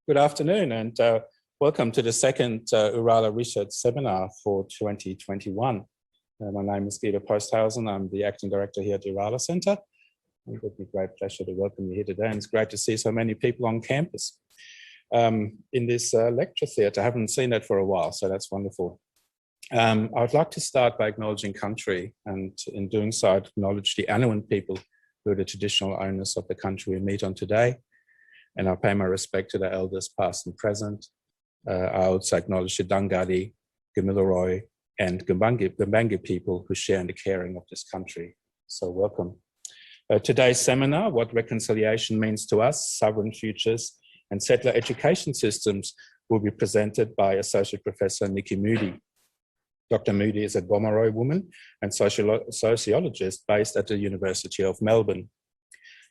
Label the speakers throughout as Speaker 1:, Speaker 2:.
Speaker 1: Good afternoon and welcome to the second Oorala Research Seminar for 2021. My name is Guido Posthausen. I'm the Acting Director here at the Oorala Centre. It would be a great pleasure to welcome you here today, and it's great to see so many people on campus in this lecture theatre. I haven't seen that for a while, so that's wonderful. I'd like to start by acknowledging country, and in doing so, I'd acknowledge the Anouan people who are the traditional owners of the country we meet on today. And I pay my respect to the elders past and present. I also acknowledge the Dangari, Gamilaroi, and Gumbangi people who share in the caring of this country. So welcome. Today's seminar, What Reconciliation Means to Us, Sovereign Futures and Settler Education Systems, will be presented by Associate Professor Nikki Moodie. Dr. Moodie is a Gomeroi woman and sociologist based at the University of Melbourne.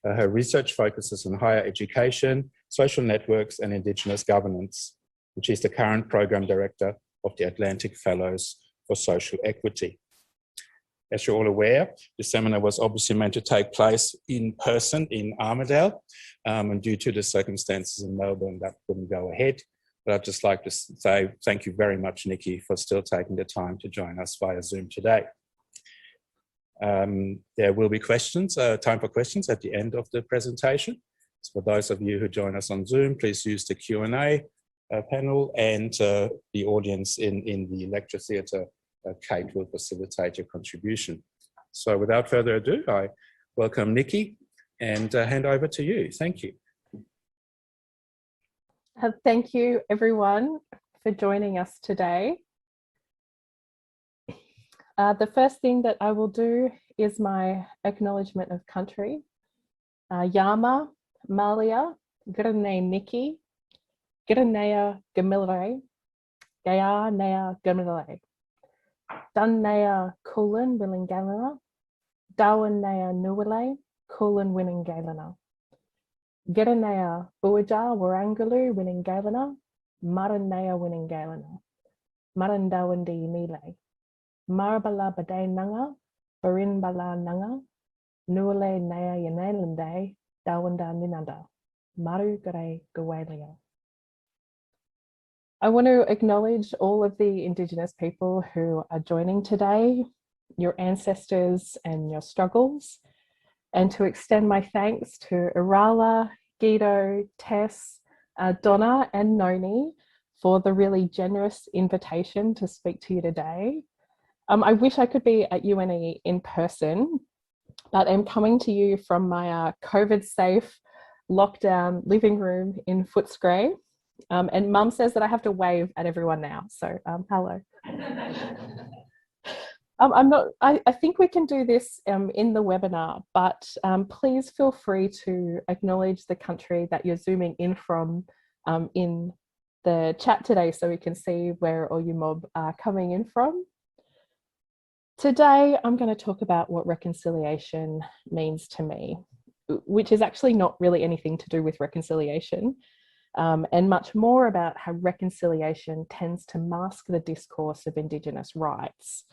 Speaker 1: Her research focuses on higher education, social networks, and Indigenous governance, which is the current Program Director of the Atlantic Fellows for Social Equity. As you're all aware, the seminar was obviously meant to take place in person in Armidale, and due to the circumstances in Melbourne, that couldn't go ahead. But I'd just like to say thank you very much, Nikki, for still taking the time to join us via Zoom today. There will be questions, time for questions at the end of the presentation. So for those of you who join us on Zoom, please use the Q&A panel, and the audience in the lecture theatre, Kate will facilitate your contribution. So without further ado, I welcome Nikki and hand over to you. Thank you.
Speaker 2: Thank you everyone for joining us today. The first thing that I will do is my acknowledgement of country. Yama, Malia, Granay Nikki, Granaya Gamilre, Gaya Naya Gamilre, Dunnaya Kulin Willingalana, Darwin Naya Nuwale, Kulin Winningalana, Giranaya Buaja Warangalu Winningalana, Maranaya Winningalana, Marandawandi Nile. Marbala Baday Nanga, Barin Bala Nanga, Nuale Naya Yanelande, Dawanda Ninanda, Maru Gare Gawalia. I want to acknowledge all of the Indigenous people who are joining today, your ancestors and your struggles, and to extend my thanks to Oorala, Guido, Tess, Donna and Noni for the really generous invitation to speak to you today. I wish I could be at UNE in person, but I'm coming to you from my COVID-safe lockdown living room in Footscray. And Mum says that I have to wave at everyone now, so hello. I think we can do this in the webinar, but please feel free to acknowledge the country that you're zooming in from in the chat today, so we can see where all you mob are coming in from. Today, I'm going to talk about what reconciliation means to me, which is actually not really anything to do with reconciliation, and much more about how reconciliation tends to mask the discourse of Indigenous rights.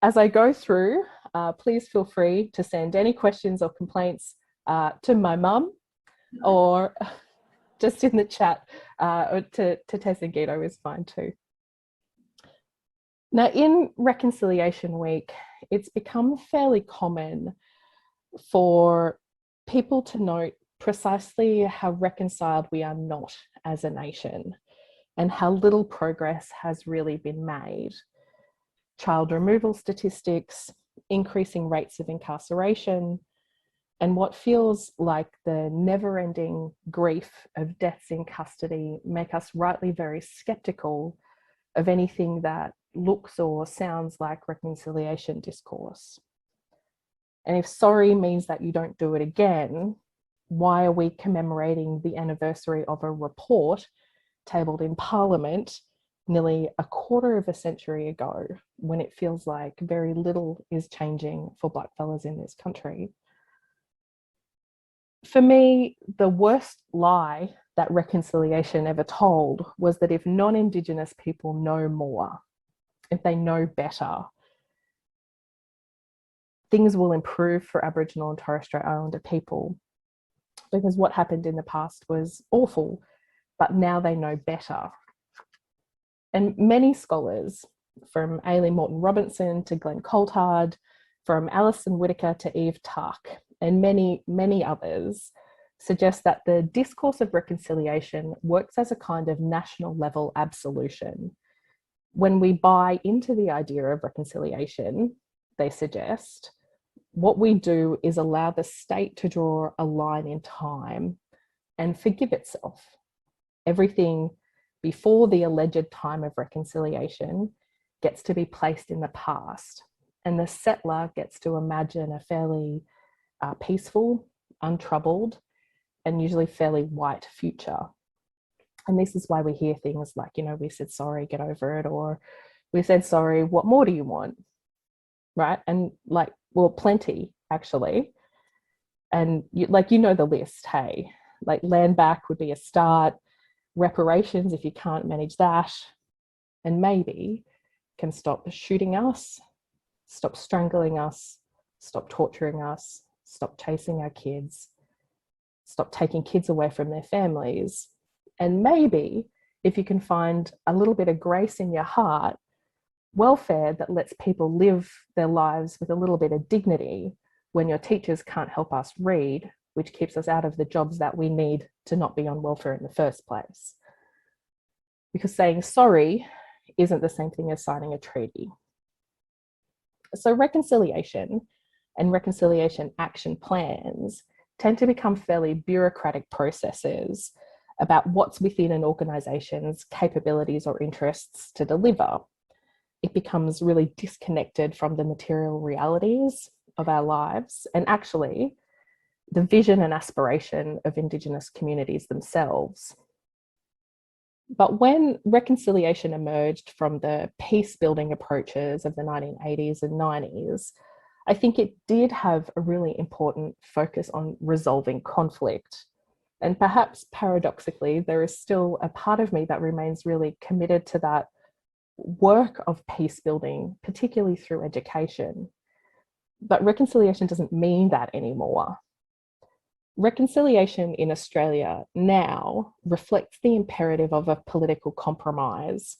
Speaker 2: As I go through, please feel free to send any questions or complaints to my mum, or just in the chat, or to Tess and Guido is fine too. Now, in Reconciliation Week, it's become fairly common for people to note precisely how reconciled we are not as a nation, and how little progress has really been made. Child removal statistics, increasing rates of incarceration, and what feels like the never-ending grief of deaths in custody make us rightly very skeptical of anything that looks or sounds like reconciliation discourse. And if sorry means that you don't do it again, why are we commemorating the anniversary of a report tabled in Parliament nearly a quarter of a century ago, when it feels like very little is changing for blackfellas in this country? For me, the worst lie that reconciliation ever told was that if non-Indigenous people know more, if they know better, things will improve for Aboriginal and Torres Strait Islander people. Because what happened in the past was awful, but now they know better. And many scholars, from Aileen Morton Robinson to Glenn Coulthard, from Alison Whitaker to Eve Tuck, and many, many others, suggest that the discourse of reconciliation works as a kind of national level absolution. When we buy into the idea of reconciliation, they suggest, what we do is allow the state to draw a line in time and forgive itself. Everything before the alleged time of reconciliation gets to be placed in the past, and the settler gets to imagine a fairly peaceful, untroubled, and usually fairly white future. And this is why we hear things like, you know, we said sorry, get over it, or we said sorry, what more do you want? Right? And like, well, plenty actually. And you know the list, hey, like land back would be a start, reparations if you can't manage that, and maybe can stop shooting us, stop strangling us, stop torturing us, stop chasing our kids, stop taking kids away from their families. And maybe if you can find a little bit of grace in your heart, welfare that lets people live their lives with a little bit of dignity when your teachers can't help us read, which keeps us out of the jobs that we need to not be on welfare in the first place. Because saying sorry isn't the same thing as signing a treaty. So reconciliation and reconciliation action plans tend to become fairly bureaucratic processes about what's within an organisation's capabilities or interests to deliver. It becomes really disconnected from the material realities of our lives and actually the vision and aspiration of Indigenous communities themselves. But when reconciliation emerged from the peace-building approaches of the 1980s and 90s, I think it did have a really important focus on resolving conflict. And perhaps paradoxically, there is still a part of me that remains really committed to that work of peace building, particularly through education. But reconciliation doesn't mean that anymore. Reconciliation in Australia now reflects the imperative of a political compromise,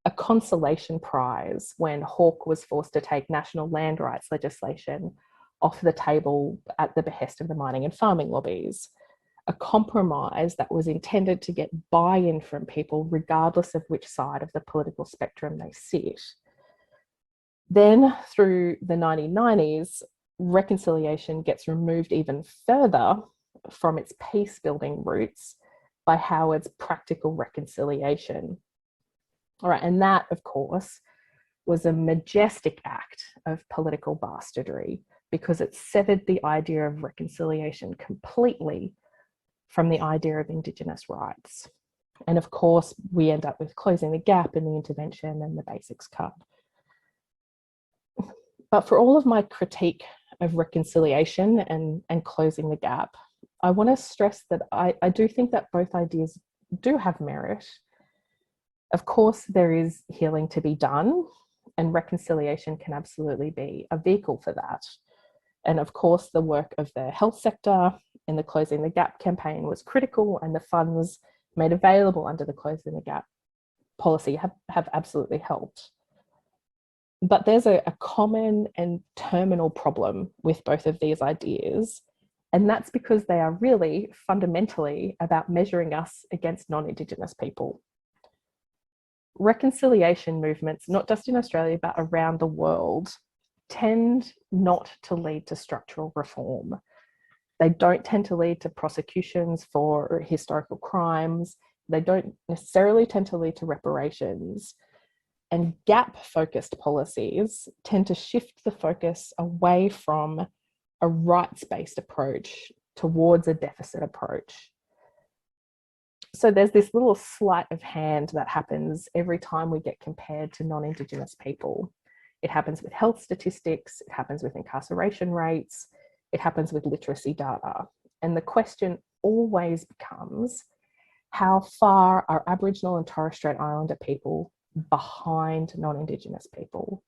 Speaker 2: a consolation prize when Hawke was forced to take national land rights legislation off the table at the behest of the mining and farming lobbies, a compromise that was intended to get buy-in from people regardless of which side of the political spectrum they sit. Then through the 1990s, reconciliation gets removed even further from its peace-building roots by Howard's practical reconciliation. All right, and that, of course, was a majestic act of political bastardry because it severed the idea of reconciliation completely from the idea of Indigenous rights. And of course, we end up with closing the gap in the intervention and the basics cut. But for all of my critique of reconciliation and closing the gap, I want to stress that I do think that both ideas do have merit. Of course, there is healing to be done, and reconciliation can absolutely be a vehicle for that. And of course, the work of the health sector in the Closing the Gap campaign was critical, and the funds made available under the Closing the Gap policy have absolutely helped. But there's a common and terminal problem with both of these ideas, and that's because they are really fundamentally about measuring us against non-Indigenous people. Reconciliation movements, not just in Australia, but around the world, tend not to lead to structural reform. They don't tend to lead to prosecutions for historical crimes. They don't necessarily tend to lead to reparations. And gap-focused policies tend to shift the focus away from a rights-based approach towards a deficit approach. So there's this little sleight of hand that happens every time we get compared to non-Indigenous people. It happens with health statistics, it happens with incarceration rates, it happens with literacy data. And the question always becomes, how far are Aboriginal and Torres Strait Islander people behind non-Indigenous people?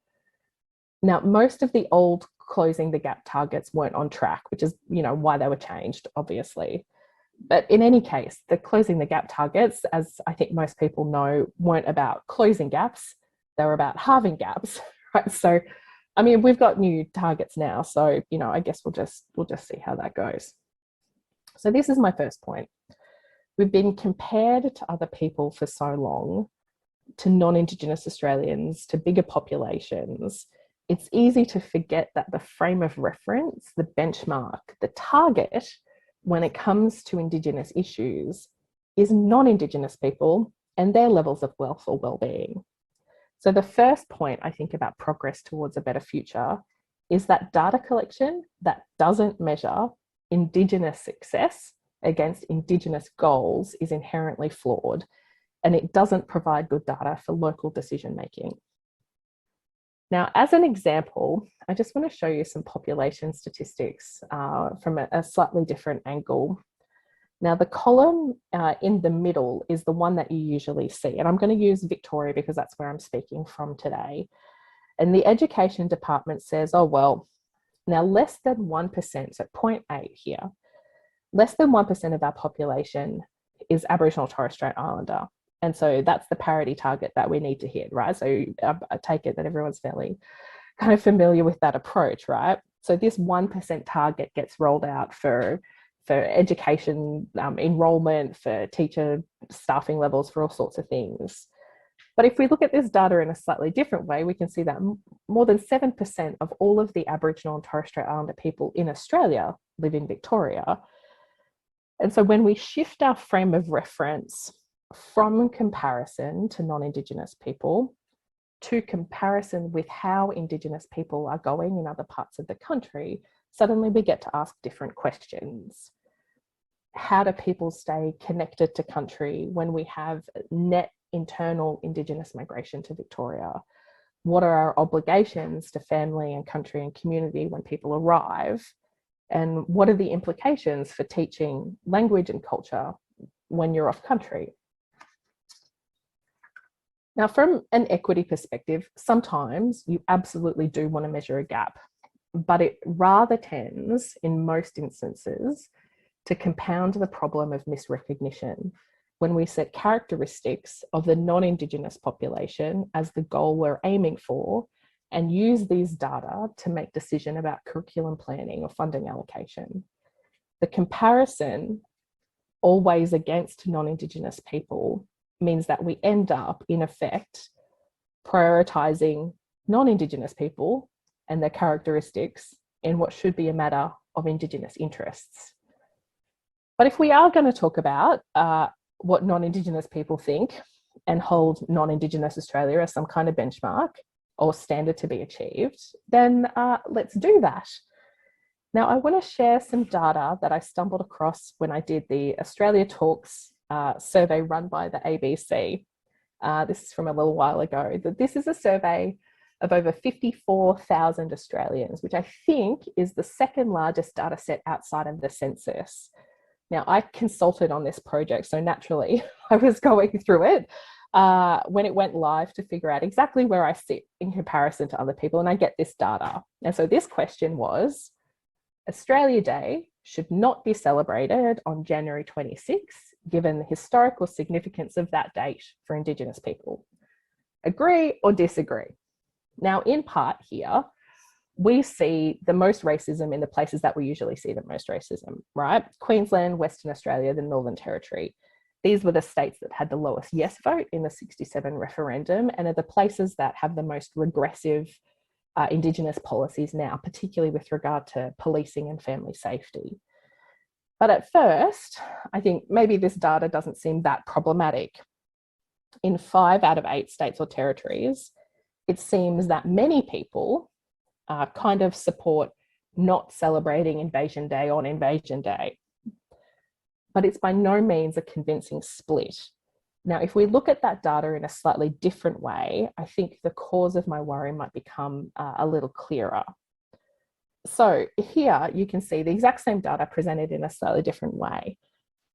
Speaker 2: Now, most of the old Closing the Gap targets weren't on track, which is, why they were changed, obviously. But in any case, the closing the gap targets, as I think most people know, weren't about closing gaps, they were about halving gaps, right? So, I mean, we've got new targets now, so, you know, I guess we'll just see how that goes. So this is my first point. We've been compared to other people for so long, to non-Indigenous Australians, to bigger populations. It's easy to forget that the frame of reference, the benchmark, the target, when it comes to Indigenous issues, is non-Indigenous people and their levels of wealth or well-being. So the first point I think about progress towards a better future is that data collection that doesn't measure Indigenous success against Indigenous goals is inherently flawed, and it doesn't provide good data for local decision making. Now, as an example, I just want to show you some population statistics from a slightly different angle. Now, the column in the middle is the one that you usually see, and I'm going to use Victoria because that's where I'm speaking from today. And the Education Department says, oh, well, now less than 1%, so 0.8 here, less than 1% of our population is Aboriginal or Torres Strait Islander. And so that's the parity target that we need to hit, right? So I take it that everyone's fairly kind of familiar with that approach, right? So this 1% target gets rolled out for education enrollment, for teacher staffing levels, for all sorts of things. But if we look at this data in a slightly different way, we can see that more than 7% of all of the Aboriginal and Torres Strait Islander people in Australia live in Victoria. And so when we shift our frame of reference from comparison to non-Indigenous people to comparison with how Indigenous people are going in other parts of the country, suddenly we get to ask different questions. How do people stay connected to country when we have net internal Indigenous migration to Victoria? What are our obligations to family and country and community when people arrive? And what are the implications for teaching language and culture when you're off country? Now, from an equity perspective, sometimes you absolutely do want to measure a gap, but it rather tends, in most instances, to compound the problem of misrecognition when we set characteristics of the non-Indigenous population as the goal we're aiming for and use these data to make decision about curriculum planning or funding allocation. The comparison always against non-Indigenous people means that we end up, in effect, prioritising non-Indigenous people and their characteristics in what should be a matter of Indigenous interests. But if we are going to talk about what non-Indigenous people think and hold non-Indigenous Australia as some kind of benchmark or standard to be achieved, then let's do that. Now, I want to share some data that I stumbled across when I did the Australia Talks survey run by the ABC. This is from a little while ago. This is a survey of over 54,000 Australians, which I think is the second largest data set outside of the census. Now, I consulted on this project, so naturally I was going through it when it went live to figure out exactly where I sit in comparison to other people, and I get this data. And so this question was, Australia Day should not be celebrated on January 26th, given the historical significance of that date for Indigenous people. Agree or disagree? Now, in part here, we see the most racism in the places that we usually see the most racism, right? Queensland, Western Australia, the Northern Territory. These were the states that had the lowest yes vote in the 67 referendum and are the places that have the most regressive Indigenous policies now, particularly with regard to policing and family safety. But at first, I think maybe this data doesn't seem that problematic. In 5 out of 8 states or territories, it seems that many people kind of support not celebrating Invasion Day on Invasion Day. But it's by no means a convincing split. Now, if we look at that data in a slightly different way, I think the cause of my worry might become a little clearer. So here you can see the exact same data presented in a slightly different way.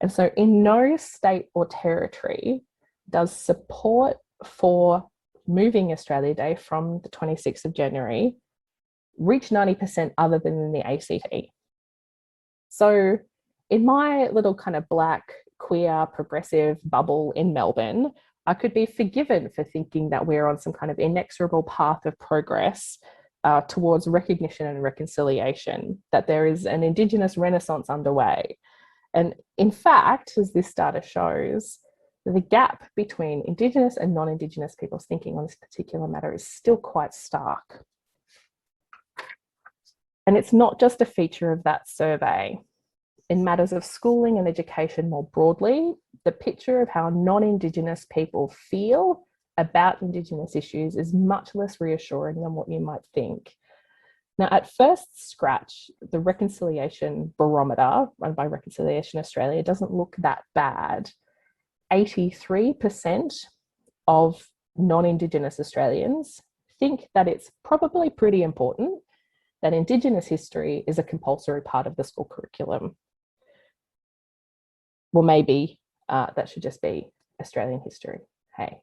Speaker 2: And so in no state or territory does support for moving Australia Day from the 26th of January reach 90% other than in the ACT. So in my little kind of black, queer, progressive bubble in Melbourne, I could be forgiven for thinking that we're on some kind of inexorable path of progress towards recognition and reconciliation, that there is an Indigenous renaissance underway. And in fact, as this data shows, the gap between Indigenous and non-Indigenous people's thinking on this particular matter is still quite stark. And it's not just a feature of that survey. In matters of schooling and education more broadly, the picture of how non-Indigenous people feel about Indigenous issues is much less reassuring than what you might think. Now, at first scratch, the Reconciliation Barometer, run by Reconciliation Australia, doesn't look that bad. 83% of non-Indigenous Australians think that it's probably pretty important that Indigenous history is a compulsory part of the school curriculum. Well, maybe that should just be Australian history, hey.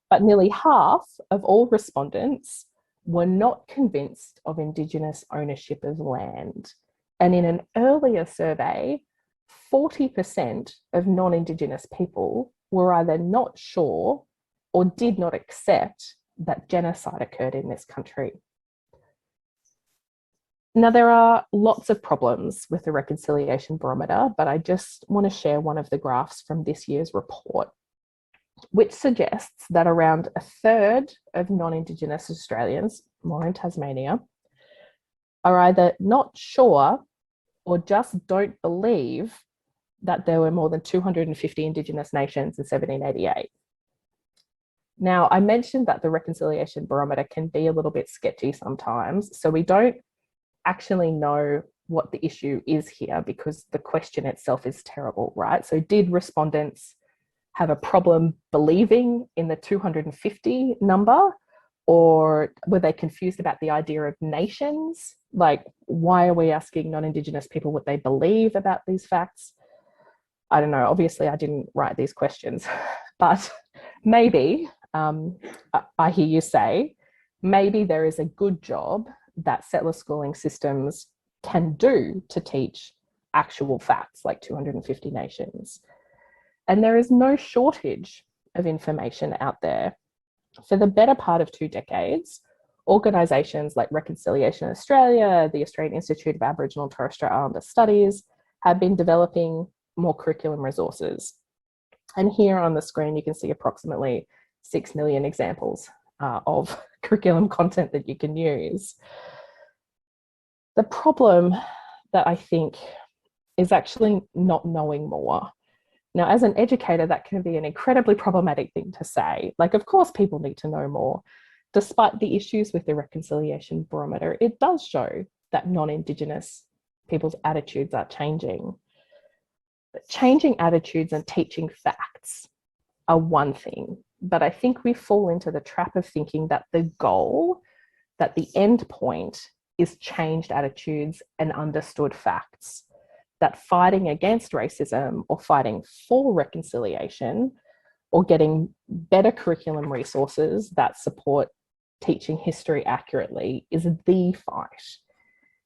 Speaker 2: But nearly half of all respondents were not convinced of Indigenous ownership of land. And in an earlier survey, 40% of non-Indigenous people were either not sure or did not accept that genocide occurred in this country. Now, there are lots of problems with the Reconciliation Barometer, but I just want to share one of the graphs from this year's report, which suggests that around a third of non-Indigenous Australians, more in Tasmania, are either not sure or just don't believe that there were more than 250 Indigenous nations in 1788. Now, I mentioned that the Reconciliation Barometer can be a little bit sketchy sometimes, so we don't actually know what the issue is here because the question itself is terrible, right? So did respondents have a problem believing in the 250 number, or were they confused about the idea of nations? Like, why are we asking non-Indigenous people what they believe about these facts? I don't know. Obviously, I didn't write these questions, but maybe, I hear you say, maybe there is a good job that settler schooling systems can do to teach actual facts like 250 nations. And there is no shortage of information out there. For the better part of 2 decades, organisations like Reconciliation Australia, the Australian Institute of Aboriginal and Torres Strait Islander Studies have been developing more curriculum resources. And here on the screen, you can see approximately 6 million examples of curriculum content that you can use. The problem that I think is actually not knowing more. Now, as an educator, that can be an incredibly problematic thing to say. Like, of course, people need to know more. Despite the issues with the Reconciliation Barometer, it does show that non-Indigenous people's attitudes are changing. But changing attitudes and teaching facts are one thing, but I think we fall into the trap of thinking that the goal, that the end point is changed attitudes and understood facts. That fighting against racism or fighting for reconciliation or getting better curriculum resources that support teaching history accurately is the fight.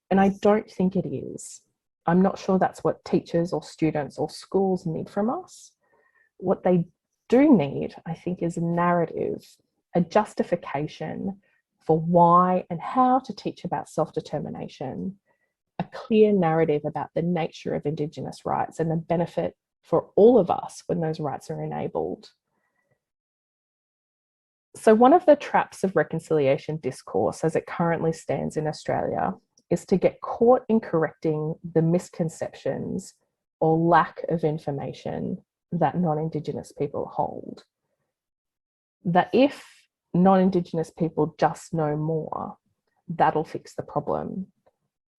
Speaker 2: And I don't think it is. I'm not sure that's what teachers or students or schools need from us. What they do need, I think, is a narrative, a justification for why and how to teach about self-determination, a clear narrative about the nature of Indigenous rights and the benefit for all of us when those rights are enabled. So one of the traps of reconciliation discourse as it currently stands in Australia is to get caught in correcting the misconceptions or lack of information that non-Indigenous people hold. That if non-Indigenous people just know more, that'll fix the problem.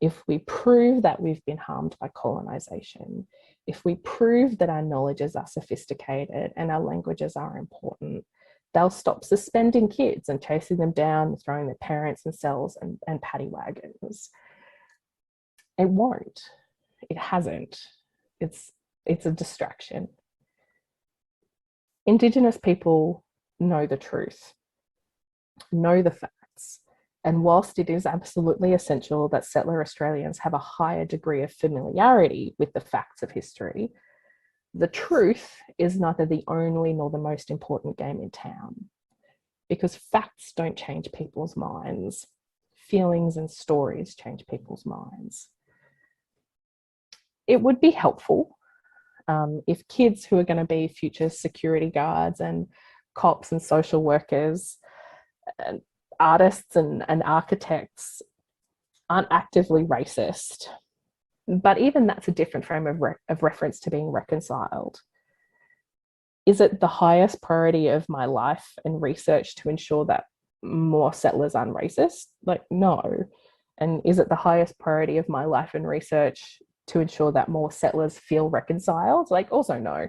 Speaker 2: If we prove that we've been harmed by colonisation, if we prove that our knowledges are sophisticated and our languages are important, they'll stop suspending kids and chasing them down, throwing their parents in cells and paddy wagons. It won't. It hasn't. It's a distraction. Indigenous people know the truth, know the facts, And whilst it is absolutely essential that settler Australians have a higher degree of familiarity with the facts of history, the truth is neither the only nor the most important game in town, because facts don't change people's minds. Feelings and stories change people's minds. It would be helpful if kids who are going to be future security guards and cops and social workers and artists and architects aren't actively racist. But even that's a different frame of reference to being reconciled. Is it the highest priority of my life and research to ensure that more settlers aren't racist? Like, no. And is it the highest priority of my life and research to ensure that more settlers feel reconciled? Like, also no.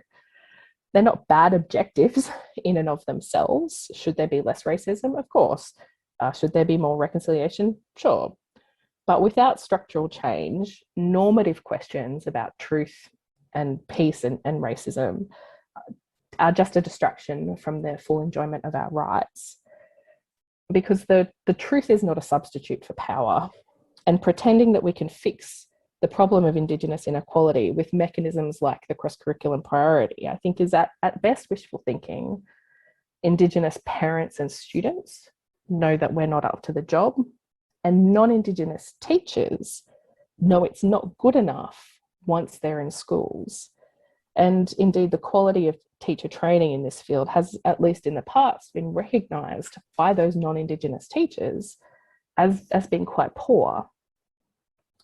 Speaker 2: They're not bad objectives in and of themselves. Should there be less racism? Of course. Should there be more reconciliation? Sure. But without structural change, normative questions about truth and peace and racism are just a distraction from the full enjoyment of our rights. Because the truth is not a substitute for power. And pretending that we can fix the problem of Indigenous inequality with mechanisms like the cross-curriculum priority, I think is at best wishful thinking. Indigenous parents and students know that we're not up to the job, and non-Indigenous teachers know it's not good enough once they're in schools. And indeed, the quality of teacher training in this field has, at least in the past, been recognised by those non-Indigenous teachers as being quite poor.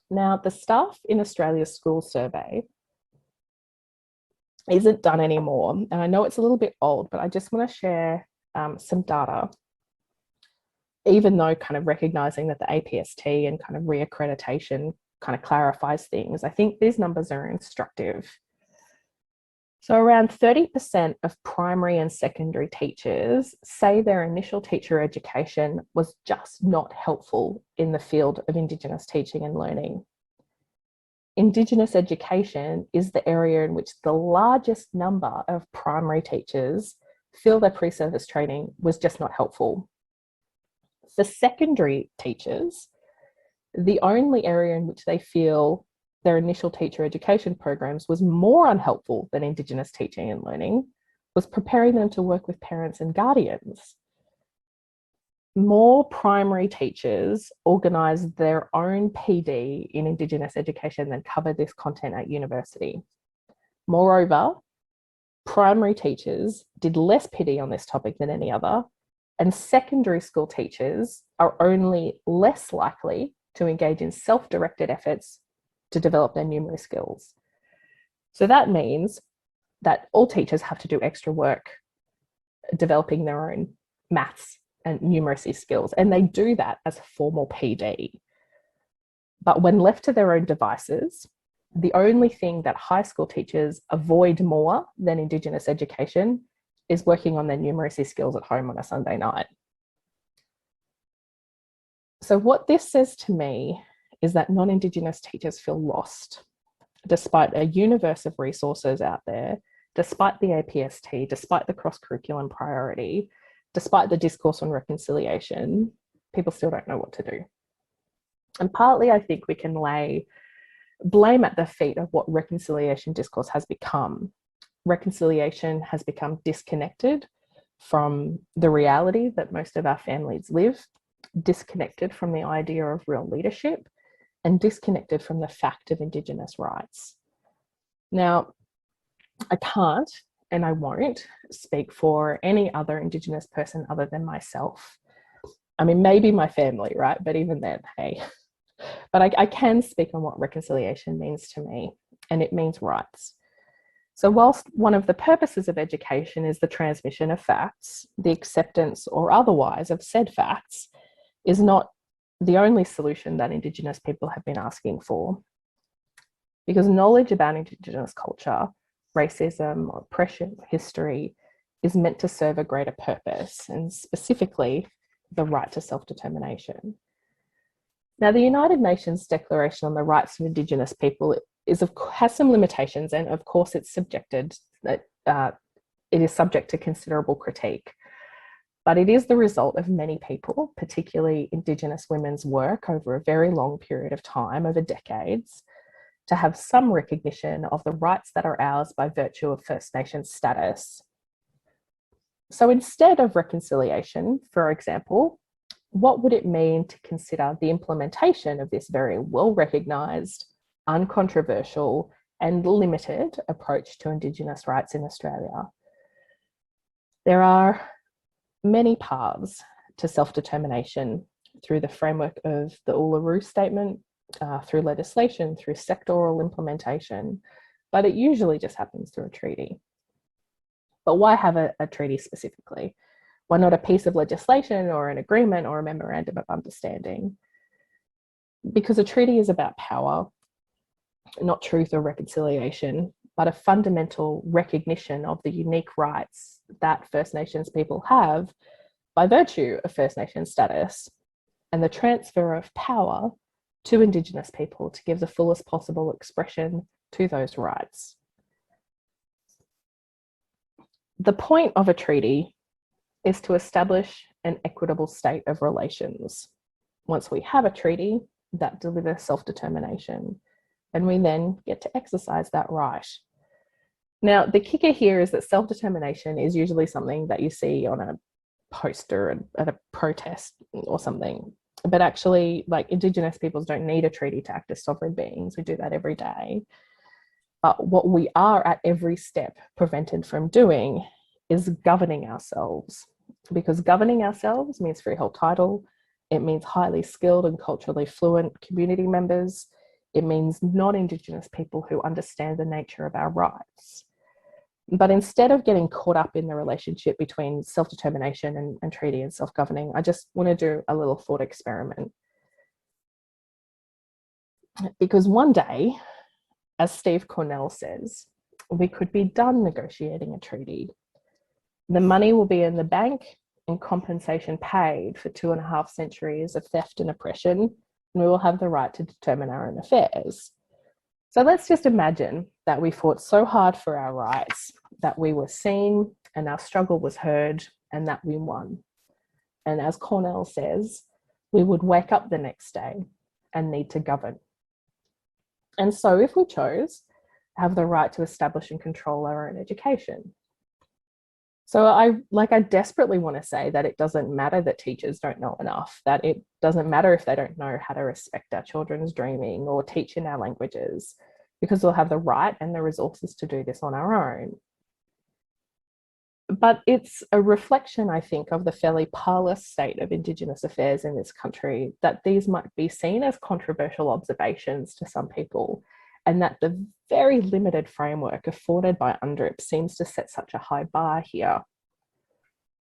Speaker 2: Now, the Staff in Australia's School Survey isn't done anymore. And I know it's a little bit old, but I just want to share some data, even though kind of recognising that the APST and kind of reaccreditation kind of clarifies things. I think these numbers are instructive. So around 30% of primary and secondary teachers say their initial teacher education was just not helpful in the field of Indigenous teaching and learning. Indigenous education is the area in which the largest number of primary teachers feel their pre-service training was just not helpful. For secondary teachers, the only area in which they feel their initial teacher education programs was more unhelpful than Indigenous teaching and learning was preparing them to work with parents and guardians. More primary teachers organised their own PD in Indigenous education than covered this content at university. Moreover, primary teachers did less PD on this topic than any other, and secondary school teachers are only less likely to engage in self-directed efforts to develop their numeracy skills. So that means that all teachers have to do extra work developing their own maths and numeracy skills, and they do that as a formal PD. But when left to their own devices, the only thing that high school teachers avoid more than Indigenous education is working on their numeracy skills at home on a Sunday night. So what this says to me is that non-Indigenous teachers feel lost, despite a universe of resources out there, despite the APST, despite the cross-curriculum priority, despite the discourse on reconciliation, people still don't know what to do. And partly I think we can lay blame at the feet of what reconciliation discourse has become. Reconciliation has become disconnected from the reality that most of our families live, disconnected from the idea of real leadership, and disconnected from the fact of Indigenous rights. Now, I can't and I won't speak for any other Indigenous person other than myself. I mean, maybe my family, right? But even then, hey. But I can speak on what reconciliation means to me, and it means rights. So whilst one of the purposes of education is the transmission of facts, the acceptance or otherwise of said facts is not the only solution that Indigenous people have been asking for. Because knowledge about Indigenous culture, racism, oppression, history is meant to serve a greater purpose, and specifically the right to self-determination. Now, the United Nations Declaration on the Rights of Indigenous People has some limitations, and of course it is subject to considerable critique. but it is the result of many people, particularly Indigenous women's work over a very long period of time, over decades, to have some recognition of the rights that are ours by virtue of First Nations status. So instead of reconciliation, for example, what would it mean to consider the implementation of this very well-recognised, uncontroversial, and limited approach to Indigenous rights in Australia? There are many paths to self-determination through the framework of the Uluru Statement, through legislation, through sectoral implementation, but it usually just happens through a treaty. But why have a treaty specifically? Why not a piece of legislation or an agreement or a memorandum of understanding? Because a treaty is about power, not truth or reconciliation, but a fundamental recognition of the unique rights that First Nations people have by virtue of First Nations status, and the transfer of power to Indigenous people to give the fullest possible expression to those rights. The point of a treaty is to establish an equitable state of relations. Once we have a treaty that delivers self-determination, and we then get to exercise that right. Now, the kicker here is that self-determination is usually something that you see on a poster at a protest or something. But actually, like, Indigenous peoples don't need a treaty to act as sovereign beings. We do that every day. But what we are at every step prevented from doing is governing ourselves, because governing ourselves means freehold title. It means highly skilled and culturally fluent community members. It means non-Indigenous people who understand the nature of our rights. But instead of getting caught up in the relationship between self-determination and treaty and self-governing, I just want to do a little thought experiment. Because one day, as Steve Cornell says, we could be done negotiating a treaty. The money will be in the bank and compensation paid for 2.5 centuries of theft and oppression, and we will have the right to determine our own affairs. So let's just imagine that we fought so hard for our rights, that we were seen and our struggle was heard, and that we won. And as Cornell says, we would wake up the next day and need to govern. And so if we chose, have the right to establish and control our own education. So I desperately want to say that it doesn't matter that teachers don't know enough, that it doesn't matter if they don't know how to respect our children's dreaming or teach in our languages, because we'll have the right and the resources to do this on our own. But it's a reflection, I think, of the fairly parlous state of Indigenous affairs in this country, that these might be seen as controversial observations to some people, and that the very limited framework afforded by UNDRIP seems to set such a high bar here.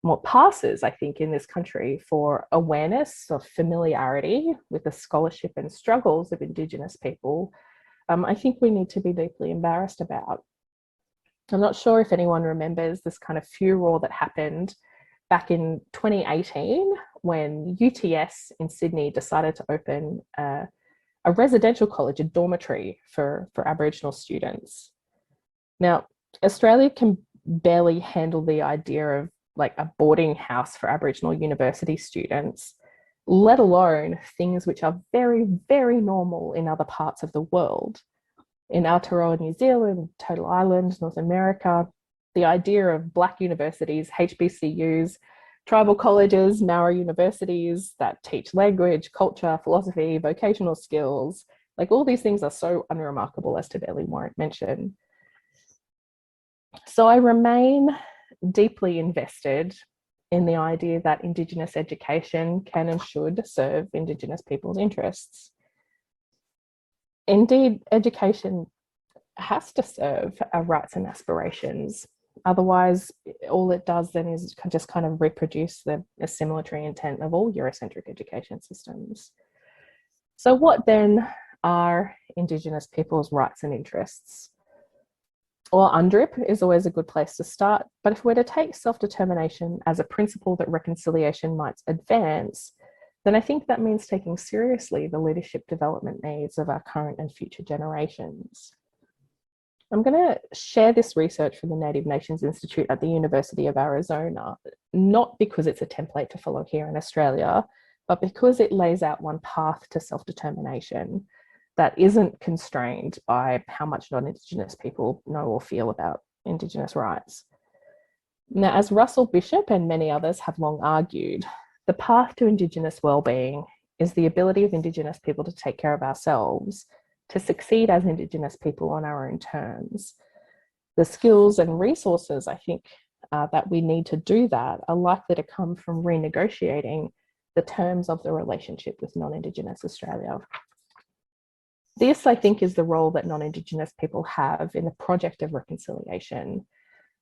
Speaker 2: What passes, I think, in this country for awareness of familiarity with the scholarship and struggles of Indigenous people, I think we need to be deeply embarrassed about. I'm not sure if anyone remembers this kind of furor that happened back in 2018 when UTS in Sydney decided to open a residential college, a dormitory for Aboriginal students. Now, Australia can barely handle the idea of like a boarding house for Aboriginal university students, let alone things which are very, very normal in other parts of the world. In Aotearoa, New Zealand, Turtle Island, North America, the idea of Black universities, HBCUs, tribal colleges, Maori universities that teach language, culture, philosophy, vocational skills, like all these things are so unremarkable as to barely warrant mention. So I remain deeply invested in the idea that Indigenous education can and should serve Indigenous people's interests. Indeed, education has to serve our rights and aspirations. Otherwise, all it does then is just kind of reproduce the assimilatory intent of all Eurocentric education systems. So what then are Indigenous people's rights and interests? Well, UNDRIP is always a good place to start, but if we're to take self-determination as a principle that reconciliation might advance, then I think that means taking seriously the leadership development needs of our current and future generations. I'm going to share this research from the Native Nations Institute at the University of Arizona, not because it's a template to follow here in Australia, but because it lays out one path to self-determination that isn't constrained by how much non-Indigenous people know or feel about Indigenous rights. Now, as Russell Bishop and many others have long argued, the path to Indigenous wellbeing is the ability of Indigenous people to take care of ourselves, to succeed as Indigenous people on our own terms. The skills and resources, I think, that we need to do that are likely to come from renegotiating the terms of the relationship with non-Indigenous Australia. This, I think, is the role that non-Indigenous people have in the project of reconciliation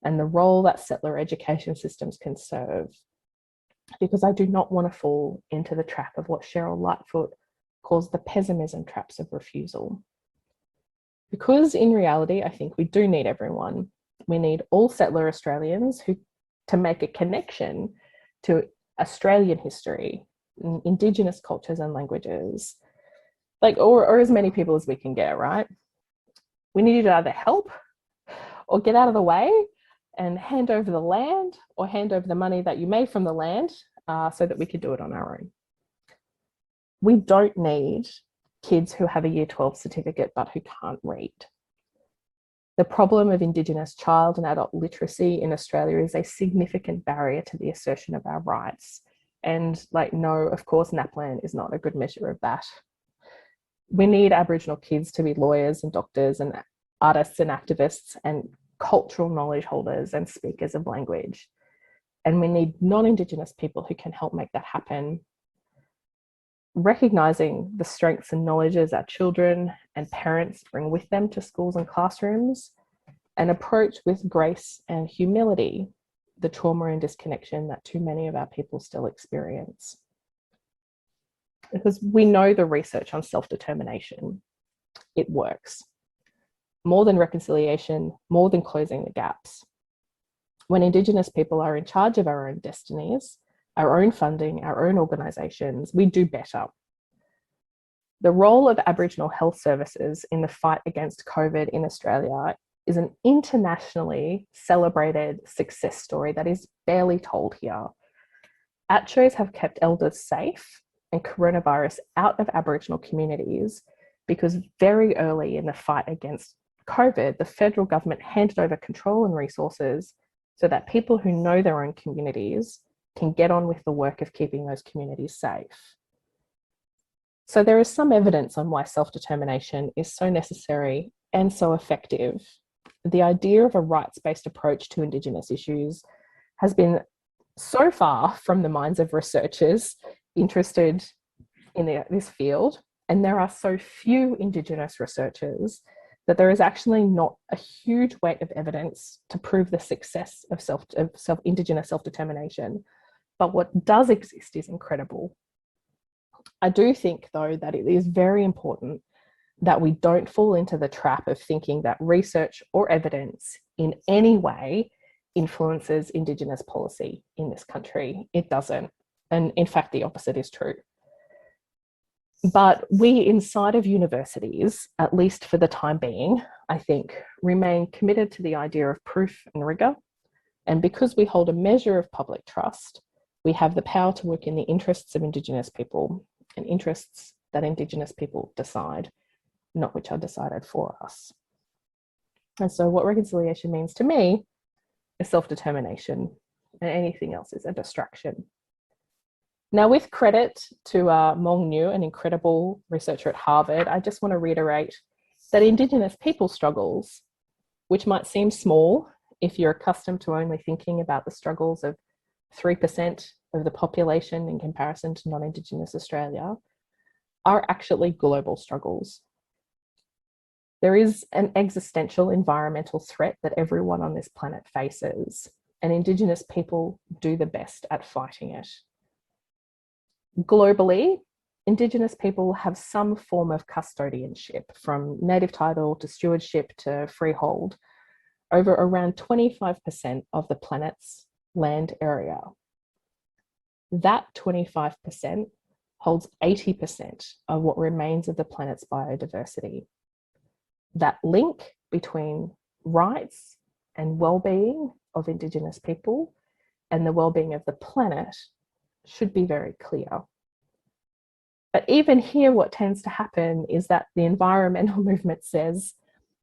Speaker 2: and the role that settler education systems can serve. Because I do not want to fall into the trap of what Cheryl Lightfoot calls the pessimism traps of refusal. Because in reality, I think we do need everyone. We need all settler Australians to make a connection to Australian history, Indigenous cultures and languages, or as many people as we can get, right? We need you to either help or get out of the way and hand over the land or hand over the money that you made from the land so that we could do it on our own. We don't need kids who have a Year 12 certificate but who can't read. The problem of Indigenous child and adult literacy in Australia is a significant barrier to the assertion of our rights. And no, of course, NAPLAN is not a good measure of that. We need Aboriginal kids to be lawyers and doctors and artists and activists and cultural knowledge holders and speakers of language. And we need non-Indigenous people who can help make that happen. Recognising the strengths and knowledges our children and parents bring with them to schools and classrooms, and approach with grace and humility the trauma and disconnection that too many of our people still experience. Because we know the research on self-determination, it works. More than reconciliation, more than closing the gaps. When Indigenous people are in charge of our own destinies, our own funding, our own organisations, we do better. The role of Aboriginal health services in the fight against COVID in Australia is an internationally celebrated success story that is barely told here. ACCHOs have kept elders safe and coronavirus out of Aboriginal communities because very early in the fight against COVID, the federal government handed over control and resources so that people who know their own communities can get on with the work of keeping those communities safe. So there is some evidence on why self-determination is so necessary and so effective. The idea of a rights-based approach to Indigenous issues has been so far from the minds of researchers interested in this field, and there are so few Indigenous researchers that there is actually not a huge weight of evidence to prove the success of Indigenous self-determination. But what does exist is incredible. I do think, though, that it is very important that we don't fall into the trap of thinking that research or evidence in any way influences Indigenous policy in this country. It doesn't. And in fact, the opposite is true. But we inside of universities, at least for the time being, I think, remain committed to the idea of proof and rigour. And because we hold a measure of public trust, we have the power to work in the interests of Indigenous people and interests that Indigenous people decide, not which are decided for us. And so what reconciliation means to me is self-determination, and anything else is a distraction. Now, with credit to Mong Nhu, an incredible researcher at Harvard, I just want to reiterate that Indigenous people struggles, which might seem small if you're accustomed to only thinking about the struggles of 3% of the population in comparison to non-Indigenous Australia, are actually global struggles. There is an existential environmental threat that everyone on this planet faces, and Indigenous people do the best at fighting it. Globally, Indigenous people have some form of custodianship, from native title to stewardship to freehold, over around 25% of the planet's land area. That 25% holds 80% of what remains of the planet's biodiversity. That link between rights and well-being of Indigenous people and the well-being of the planet should be very clear. But even here, what tends to happen is that the environmental movement says,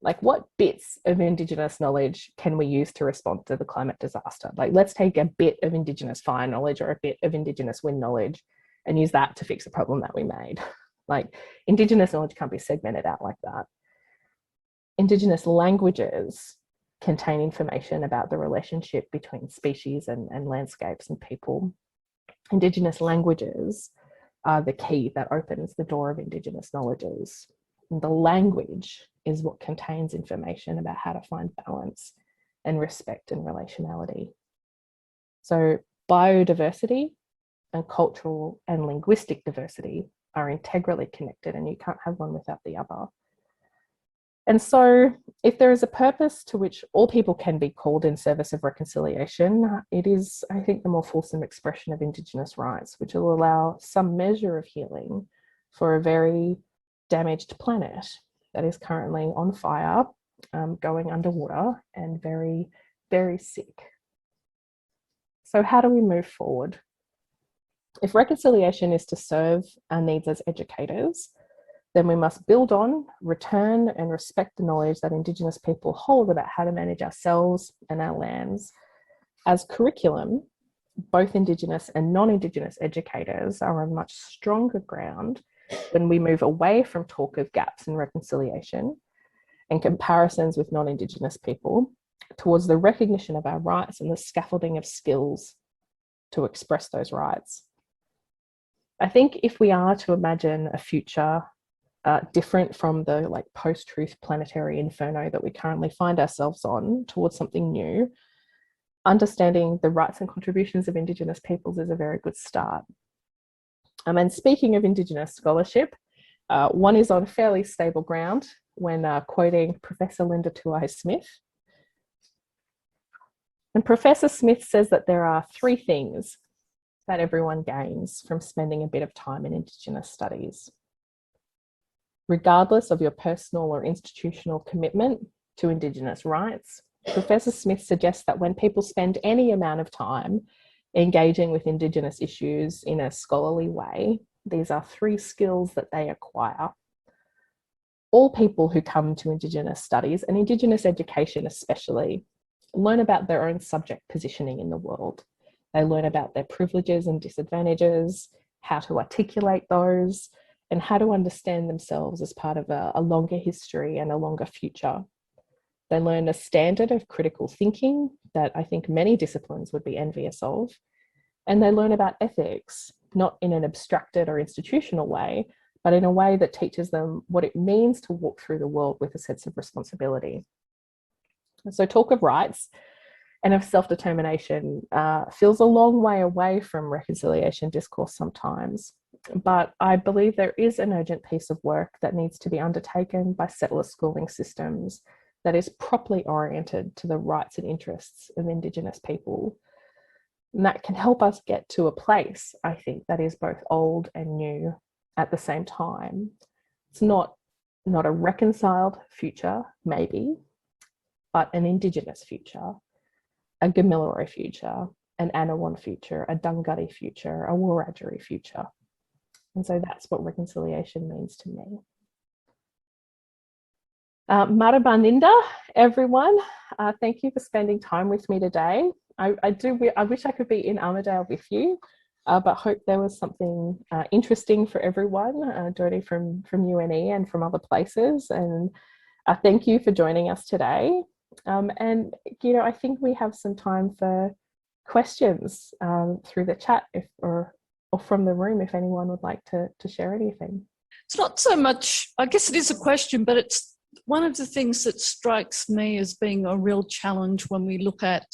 Speaker 2: like, what bits of Indigenous knowledge can we use to respond to the climate disaster? Like, let's take a bit of Indigenous fire knowledge or a bit of Indigenous wind knowledge and use that to fix a problem that we made. Like, Indigenous knowledge can't be segmented out like that. Indigenous languages contain information about the relationship between species and landscapes and people. Indigenous languages are the key that opens the door of Indigenous knowledges. And the language is what contains information about how to find balance and respect and relationality. So biodiversity and cultural and linguistic diversity are integrally connected, and you can't have one without the other. And so if there is a purpose to which all people can be called in service of reconciliation, it is, I think, the more fulsome expression of Indigenous rights, which will allow some measure of healing for a very damaged planet that is currently on fire, going underwater and very, very sick. So how do we move forward? If reconciliation is to serve our needs as educators, then we must build on, return and respect the knowledge that Indigenous people hold about how to manage ourselves and our lands. As curriculum, both Indigenous and non-Indigenous educators are on much stronger ground when we move away from talk of gaps in reconciliation and comparisons with non-Indigenous people towards the recognition of our rights and the scaffolding of skills to express those rights. I think if we are to imagine a future different from the post-truth planetary inferno that we currently find ourselves on towards something new, understanding the rights and contributions of Indigenous peoples is a very good start. And speaking of Indigenous scholarship, one is on fairly stable ground when quoting Professor Linda Tuai-Smith. And Professor Smith says that there are three things that everyone gains from spending a bit of time in Indigenous studies. Regardless of your personal or institutional commitment to Indigenous rights, Professor Smith suggests that when people spend any amount of time engaging with Indigenous issues in a scholarly way, these are three skills that they acquire. All people who come to Indigenous studies, and Indigenous education especially, learn about their own subject positioning in the world. They learn about their privileges and disadvantages, how to articulate those, and how to understand themselves as part of a longer history and a longer future. They learn a standard of critical thinking that I think many disciplines would be envious of. And they learn about ethics, not in an abstracted or institutional way, but in a way that teaches them what it means to walk through the world with a sense of responsibility. So talk of rights and of self-determination feels a long way away from reconciliation discourse sometimes. But I believe there is an urgent piece of work that needs to be undertaken by settler schooling systems that is properly oriented to the rights and interests of Indigenous people. And that can help us get to a place, I think, that is both old and new at the same time. It's not a reconciled future, maybe, but an Indigenous future, a Gamilaroi future, an Anawan future, a Dungari future, a Wiradjuri future. And so that's what reconciliation means to me. Marabaninda, everyone. Thank you for spending time with me today. I wish I could be in Armidale with you, but hope there was something interesting for everyone, Jody from UNE and from other places. And thank you for joining us today. And I think we have some time for questions through the chat or from the room if anyone would like to share anything.
Speaker 3: It's not so much, I guess it is a question, but it's one of the things that strikes me as being a real challenge when we look at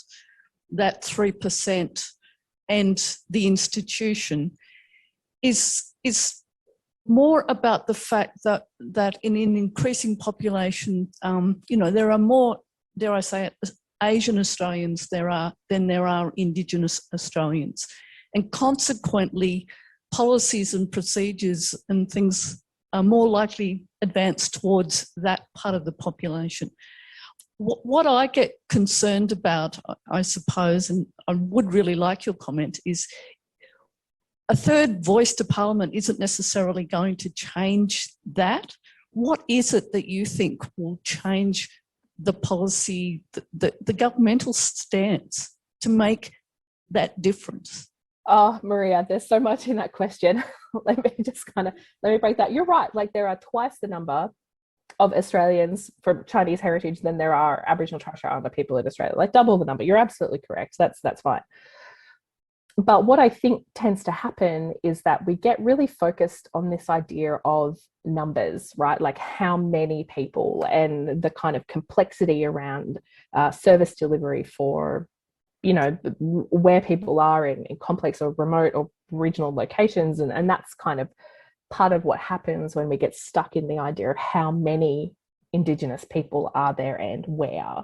Speaker 3: that 3% and the institution is more about the fact that in an increasing population, there are more, dare I say it, Asian Australians than there are Indigenous Australians. And consequently, policies and procedures and things are more likely advanced towards that part of the population. What I get concerned about, I suppose, and I would really like your comment, is a third voice to Parliament isn't necessarily going to change that. What is it that you think will change the policy, the governmental stance to make that difference?
Speaker 2: Oh, Maria, there's so much in that question. let me break that. You're right. Like, there are twice the number of Australians from Chinese heritage than there are Aboriginal and Torres Strait Islander people in Australia. Like, double the number. You're absolutely correct. That's fine. But what I think tends to happen is that we get really focused on this idea of numbers, right? Like, how many people, and the kind of complexity around service delivery for, you know, where people are in complex or remote or regional locations. And that's kind of part of what happens when we get stuck in the idea of how many Indigenous people are there and where.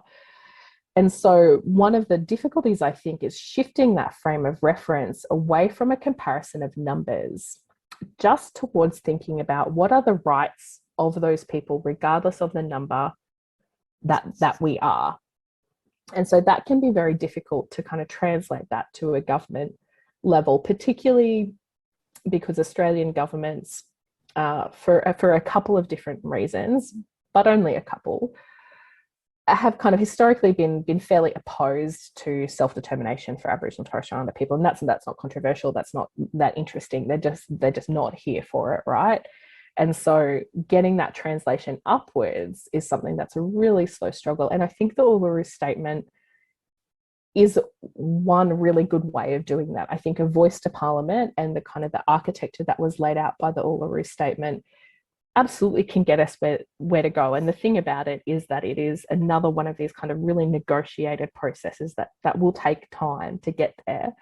Speaker 2: And so one of the difficulties, I think, is shifting that frame of reference away from a comparison of numbers, just towards thinking about what are the rights of those people, regardless of the number that we are. And so that can be very difficult to kind of translate that to a government level, particularly because Australian governments, for a couple of different reasons, but only a couple, have kind of historically been fairly opposed to self-determination for Aboriginal and Torres Strait Islander people. And that's not controversial. That's not that interesting. They're just not here for it, right? And so getting that translation upwards is something that's a really slow struggle. And I think the Uluru Statement is one really good way of doing that. I think a voice to Parliament and the kind of the architecture that was laid out by the Uluru Statement absolutely can get us where to go. And the thing about it is that it is another one of these kind of really negotiated processes that will take time to get there.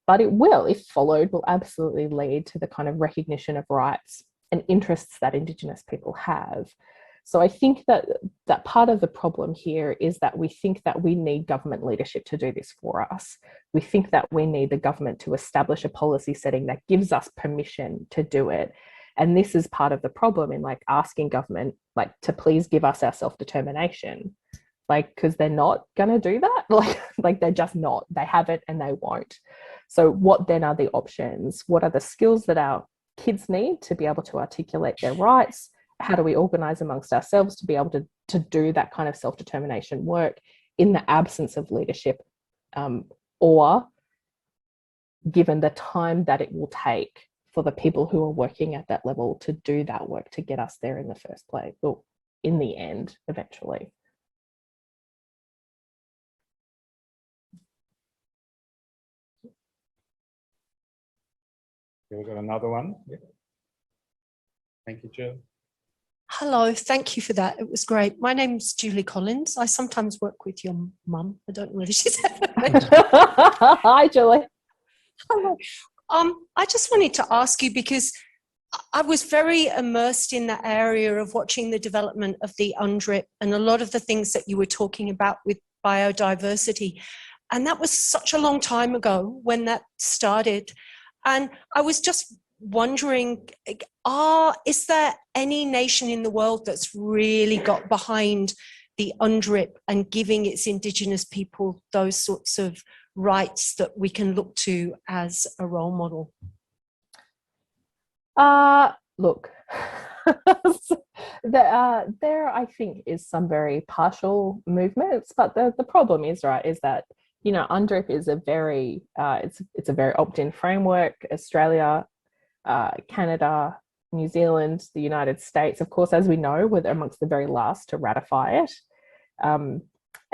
Speaker 2: But it will, if followed, will absolutely lead to the kind of recognition of rights and interests that Indigenous people have. So I think that part of the problem here is that we think that we need government leadership to do this for us. We think that we need the government to establish a policy setting that gives us permission to do it. And this is part of the problem in like asking government like to please give us our self-determination, like, because they're not going to do that. Like they're just not. They have it and they won't. So what then are the options? What are the skills that our kids need to be able to articulate their rights? How do we organise amongst ourselves to be able to do that kind of self-determination work in the absence of leadership, or given the time that it will take for the people who are working at that level to do that work to get us there in the first place, or in the end, eventually.
Speaker 1: We've got another one. Yeah. Thank you, Jill.
Speaker 4: Hello, thank you for that. It was great. My name's Julie Collins. I sometimes work with your mum. I don't know whether she's ever mentioned.
Speaker 2: Hi, Julie.
Speaker 4: Hello. I just wanted to ask you, because I was very immersed in that area of watching the development of the UNDRIP and a lot of the things that you were talking about with biodiversity. And that was such a long time ago when that started. And I was just wondering, is there any nation in the world that's really got behind the UNDRIP and giving its Indigenous people those sorts of rights that we can look to as a role model?
Speaker 2: Look, there I think is some very partial movements, but the problem is, right, is that, you know, UNDRIP is a very it's a very opt-in framework. Australia, Canada, New Zealand, the United States, of course, as we know, were amongst the very last to ratify it.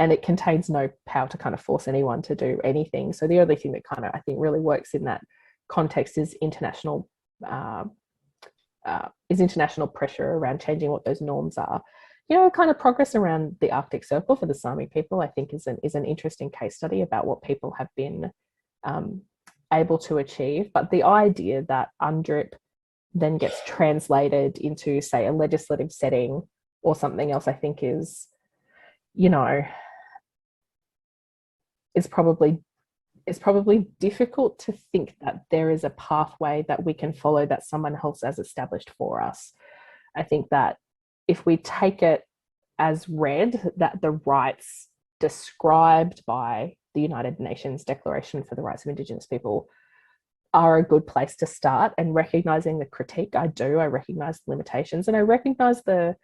Speaker 2: And it contains no power to kind of force anyone to do anything. So the only thing that kind of, I think, really works in that context is international pressure around changing what those norms are. You know, kind of progress around the Arctic Circle for the Sami people, I think, is an interesting case study about what people have been able to achieve. But the idea that UNDRIP then gets translated into, say, a legislative setting or something else, I think is, you know, it's probably difficult to think that there is a pathway that we can follow that someone else has established for us. I think that if we take it as read that the rights described by the United Nations Declaration for the Rights of Indigenous People are a good place to start, and recognizing the critique. I recognize the limitations, and I recognize the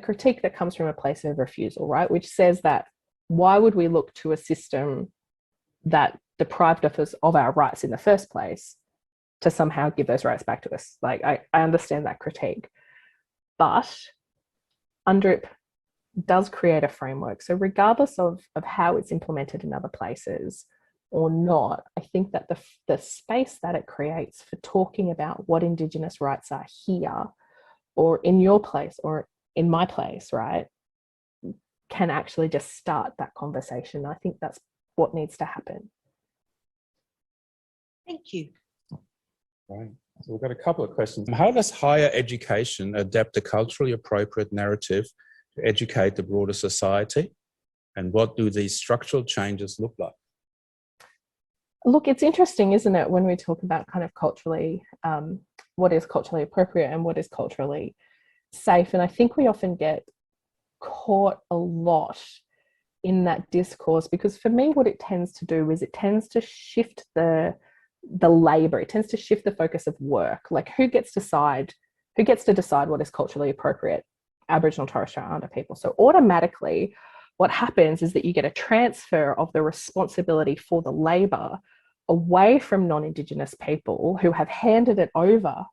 Speaker 2: critique that comes from a place of refusal, right? Which says that why would we look to a system that deprived us of our rights in the first place to somehow give those rights back to us? Like, I understand that critique, but UNDRIP does create a framework. So regardless of how it's implemented in other places or not, I think that the space that it creates for talking about what Indigenous rights are here, or in your place, or in my place, right, can actually just start that conversation. I think that's what needs to happen.
Speaker 4: Thank you.
Speaker 1: Right. So we've got a couple of questions. How does higher education adapt a culturally appropriate narrative to educate the broader society? And what do these structural changes look like?
Speaker 2: Look, it's interesting, isn't it, when we talk about kind of culturally, what is culturally appropriate and what is culturally safe. And I think we often get caught a lot in that discourse, because for me, what it tends to do is it tends to shift the labor. It tends to shift the focus of work. Like, who gets to decide what is culturally appropriate? Aboriginal and Torres Strait Islander people. So automatically what happens is that you get a transfer of the responsibility for the labor away from non-Indigenous people who have handed it over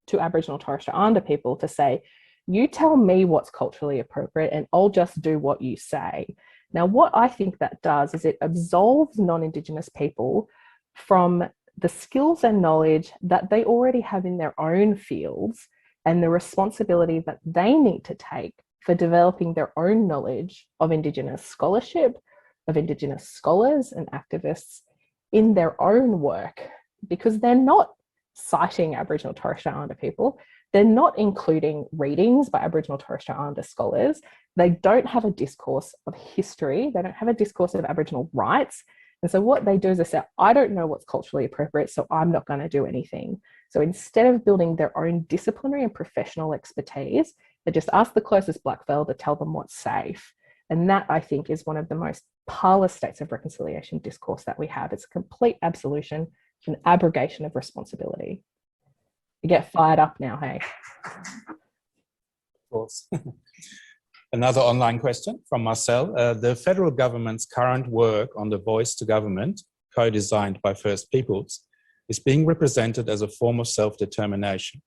Speaker 2: to Aboriginal and Torres Strait Islander people to say, you tell me what's culturally appropriate and I'll just do what you say. Now, what I think that does is it absolves non-Indigenous people from the skills and knowledge that they already have in their own fields and the responsibility that they need to take for developing their own knowledge of Indigenous scholarship, of Indigenous scholars and activists in their own work, because they're not citing Aboriginal and Torres Strait Islander people. They're not including readings by Aboriginal and Torres Strait Islander scholars. They don't have a discourse of history. They don't have a discourse of Aboriginal rights. And so what they do is they say, I don't know what's culturally appropriate, so I'm not going to do anything. So instead of building their own disciplinary and professional expertise, they just ask the closest blackfellow to tell them what's safe. And that, I think, is one of the most parlous states of reconciliation discourse that we have. It's a complete absolution, an abrogation of responsibility. You get fired up now, hey?
Speaker 1: Of course. Another online question from Marcel. The federal government's current work on the voice to government, co-designed by First Peoples, is being represented as a form of self-determination.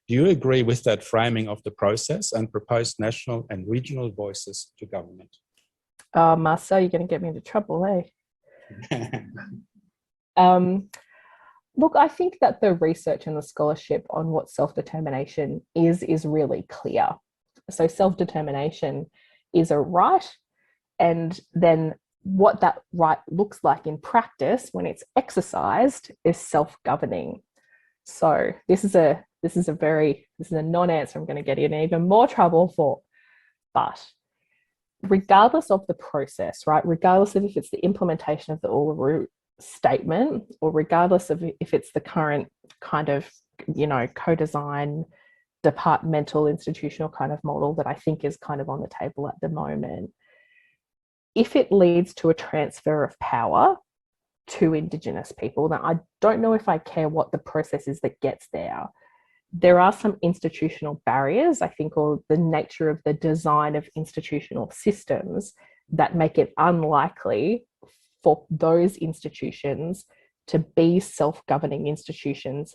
Speaker 1: Do you agree with that framing of the process and proposed national and regional voices to government?
Speaker 2: Marcel, you're going to get me into trouble, eh? Look, I think that the research and the scholarship on what self-determination is really clear. So self-determination is a right, and then what that right looks like in practice when it's exercised is self-governing. So this is a non-answer I'm going to get in even more trouble for. But regardless of the process, right, regardless of if it's the implementation of the Uluru statement, or regardless of if it's the current kind of, co-design departmental institutional kind of model that I think is kind of on the table at the moment, if it leads to a transfer of power to Indigenous people, now I don't know if I care what the process is that gets there. There are some institutional barriers, I think, or the nature of the design of institutional systems that make it unlikely for those institutions to be self-governing institutions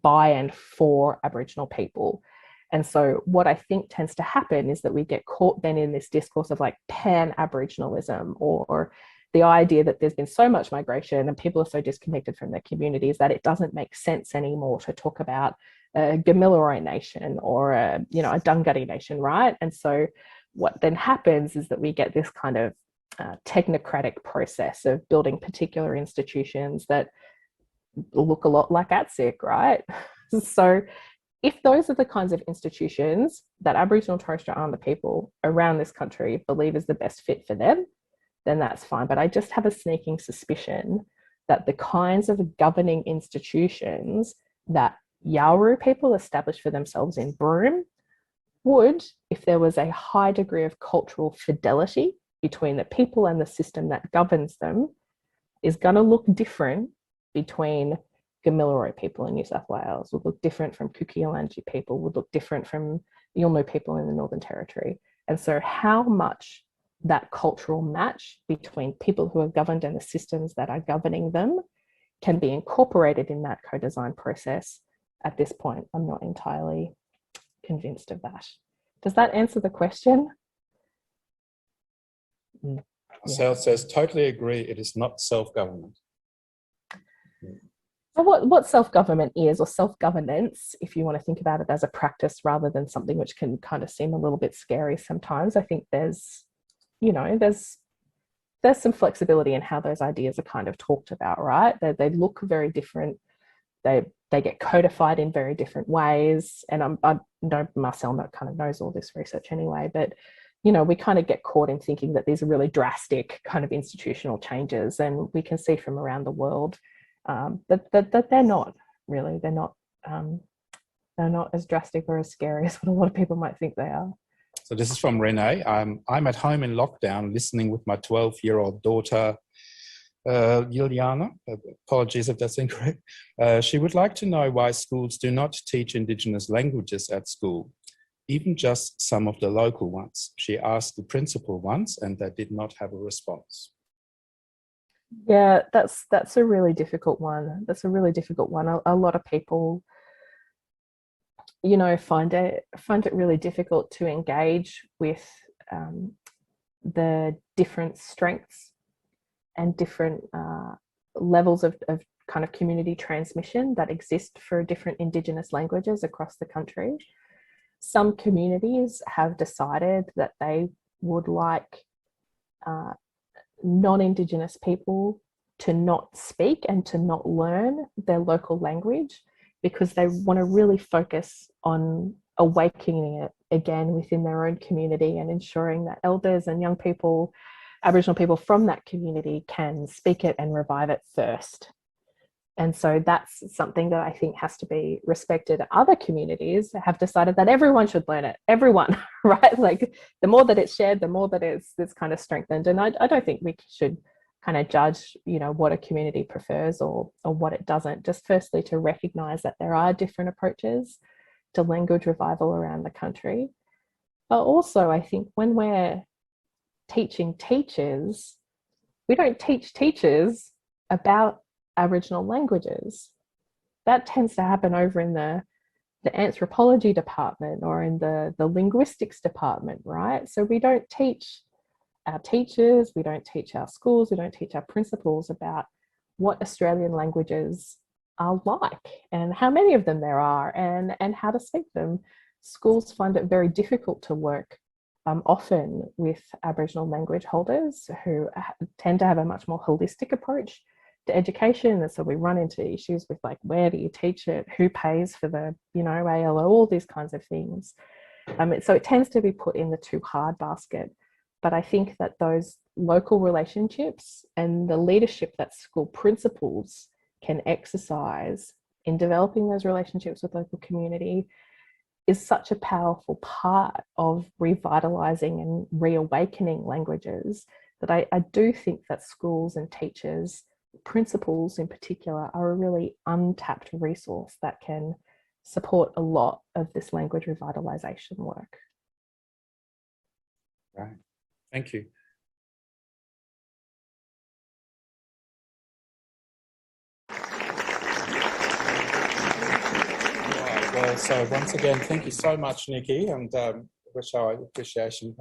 Speaker 2: by and for Aboriginal people. And so what I think tends to happen is that we get caught then in this discourse of like pan-Aboriginalism, or the idea that there's been so much migration and people are so disconnected from their communities that it doesn't make sense anymore to talk about a Gamilaroi nation or a Dungari nation, right? And so what then happens is that we get this kind of technocratic process of building particular institutions that look a lot like ATSIC, right? So if those are the kinds of institutions that Aboriginal and Torres Strait Islander people around this country believe is the best fit for them, then that's fine. But I just have a sneaking suspicion that the kinds of governing institutions that Yawuru people established for themselves in Broome would if there was a high degree of cultural fidelity between the people and the system that governs them, is going to look different between Gamilaroi people in New South Wales, would look different from Kuki-Yalanji people, would look different from Yolngu people in the Northern Territory. And so how much that cultural match between people who are governed and the systems that are governing them can be incorporated in that co-design process, at this point, I'm not entirely convinced of that. Does that answer the question?
Speaker 1: Marcel says, totally agree, it is not self-government.
Speaker 2: So what self-government is, or self-governance, if you want to think about it as a practice rather than something which can kind of seem a little bit scary sometimes, I think there's some flexibility in how those ideas are kind of talked about, right? They look very different. They get codified in very different ways. And I know Marcel kind of knows all this research anyway, but we kind of get caught in thinking that these are really drastic kind of institutional changes, and we can see from around the world that they're not really. They're not as drastic or as scary as what a lot of people might think they are.
Speaker 1: So this is from Renee. I'm at home in lockdown listening with my 12-year-old daughter, Juliana. Apologies if that's incorrect. She would like to know why schools do not teach Indigenous languages at school, even just some of the local ones. She asked the principal once and they did not have a response.
Speaker 2: Yeah, that's a really difficult one. That's a really difficult one. A lot of people, find it really difficult to engage with the different strengths and different levels of kind of community transmission that exist for different Indigenous languages across the country. Some communities have decided that they would like non-Indigenous people to not speak and to not learn their local language, because they want to really focus on awakening it again within their own community and ensuring that elders and young people, Aboriginal people from that community, can speak it and revive it first. And so that's something that I think has to be respected. Other communities have decided that everyone should learn it, everyone, right? Like the more that it's shared, the more that it's kind of strengthened. And I don't think we should kind of judge, what a community prefers or what it doesn't. Just firstly to recognize that there are different approaches to language revival around the country. But also I think when we're teaching teachers, we don't teach teachers about Aboriginal languages. That tends to happen over in the anthropology department or in the linguistics department, right? So we don't teach our teachers, we don't teach our schools, we don't teach our principals about what Australian languages are like and how many of them there are and how to speak them. Schools find it very difficult to work often with Aboriginal language holders who tend to have a much more holistic approach to education. And so we run into issues with like, where do you teach it? Who pays for the, ALO, all these kinds of things. So it tends to be put in the too hard basket. But I think that those local relationships and the leadership that school principals can exercise in developing those relationships with local community is such a powerful part of revitalizing and reawakening languages that I do think that schools and teachers, principals in particular, are a really untapped resource that can support a lot of this language revitalization work.
Speaker 1: Right. Thank you. Right, well, so once again, thank you so much, Nikki, and wish our appreciation